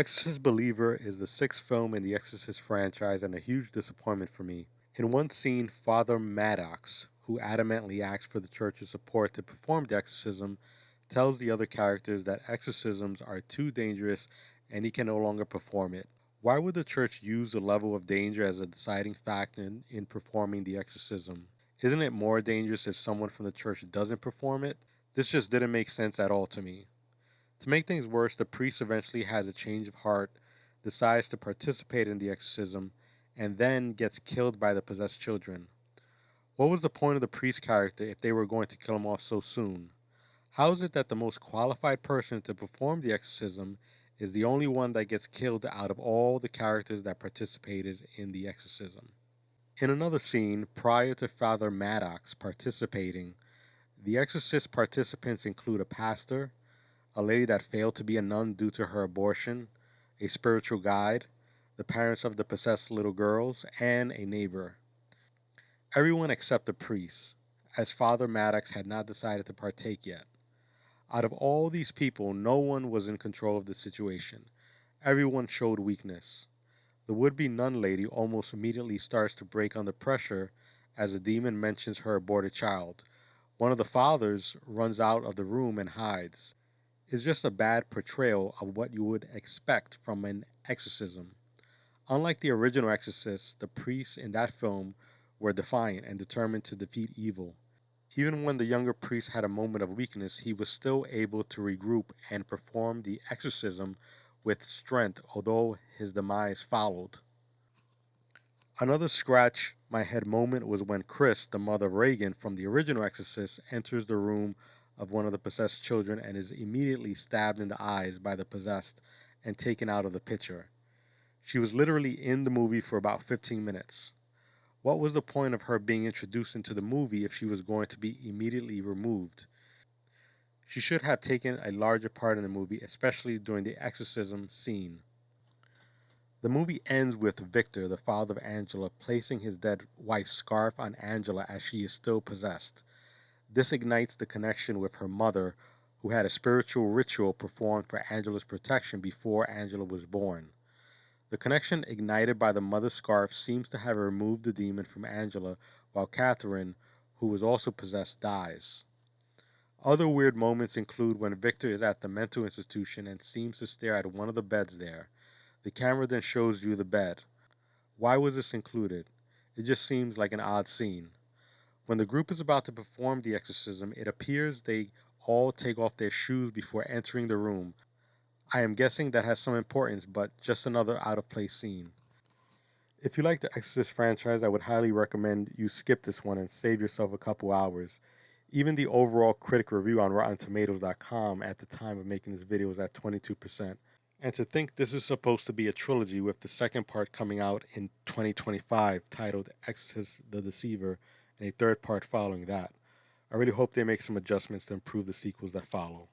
Exorcist Believer is the sixth film in the Exorcist franchise and a huge disappointment for me. In one scene, Father Maddox, who adamantly asked for the church's support to perform the exorcism, tells the other characters that exorcisms are too dangerous and he can no longer perform it. Why would the church use the level of danger as a deciding factor in performing the exorcism? Isn't it more dangerous if someone from the church doesn't perform it? This just didn't make sense at all to me. To make things worse, the priest eventually has a change of heart, decides to participate in the exorcism, and then gets killed by the possessed children. What was the point of the priest character if they were going to kill him off so soon? How is it that the most qualified person to perform the exorcism is the only one that gets killed out of all the characters that participated in the exorcism? In another scene, prior to Father Maddox participating, the exorcist participants include a pastor, a lady that failed to be a nun due to her abortion, a spiritual guide, the parents of the possessed little girls, and a neighbor. Everyone except the priest, as Father Maddox had not decided to partake yet. Out of all these people, no one was in control of the situation. Everyone showed weakness. The would-be nun lady almost immediately starts to break under pressure as the demon mentions her aborted child. One of the fathers runs out of the room and hides. It's just a bad portrayal of what you would expect from an exorcism. Unlike the original Exorcist, the priests in that film were defiant and determined to defeat evil. Even when the younger priest had a moment of weakness, he was still able to regroup and perform the exorcism with strength, although his demise followed. Another scratch my head moment was when Chris, the mother of Reagan from the original Exorcist, enters the room of one of the possessed children and is immediately stabbed in the eyes by the possessed and taken out of the picture. She was literally in the movie for about 15 minutes. What was the point of her being introduced into the movie if she was going to be immediately removed? She should have taken a larger part in the movie, especially during the exorcism scene. The movie ends with Victor, the father of Angela, placing his dead wife's scarf on Angela as she is still possessed. This ignites the connection with her mother, who had a spiritual ritual performed for Angela's protection before Angela was born. The connection ignited by the mother's scarf seems to have removed the demon from Angela, while Catherine, who was also possessed, dies. Other weird moments include when Victor is at the mental institution and seems to stare at one of the beds there. The camera then shows you the bed. Why was this included? It just seems like an odd scene. When the group is about to perform the exorcism, it appears they all take off their shoes before entering the room. I am guessing that has some importance, but just another out of place scene. If you like the Exorcist franchise, I would highly recommend you skip this one and save yourself a couple hours. Even the overall critic review on RottenTomatoes.com at the time of making this video was at 22%. And to think this is supposed to be a trilogy with the second part coming out in 2025 titled Exorcist the Deceiver and a third part following that. I really hope they make some adjustments to improve the sequels that follow.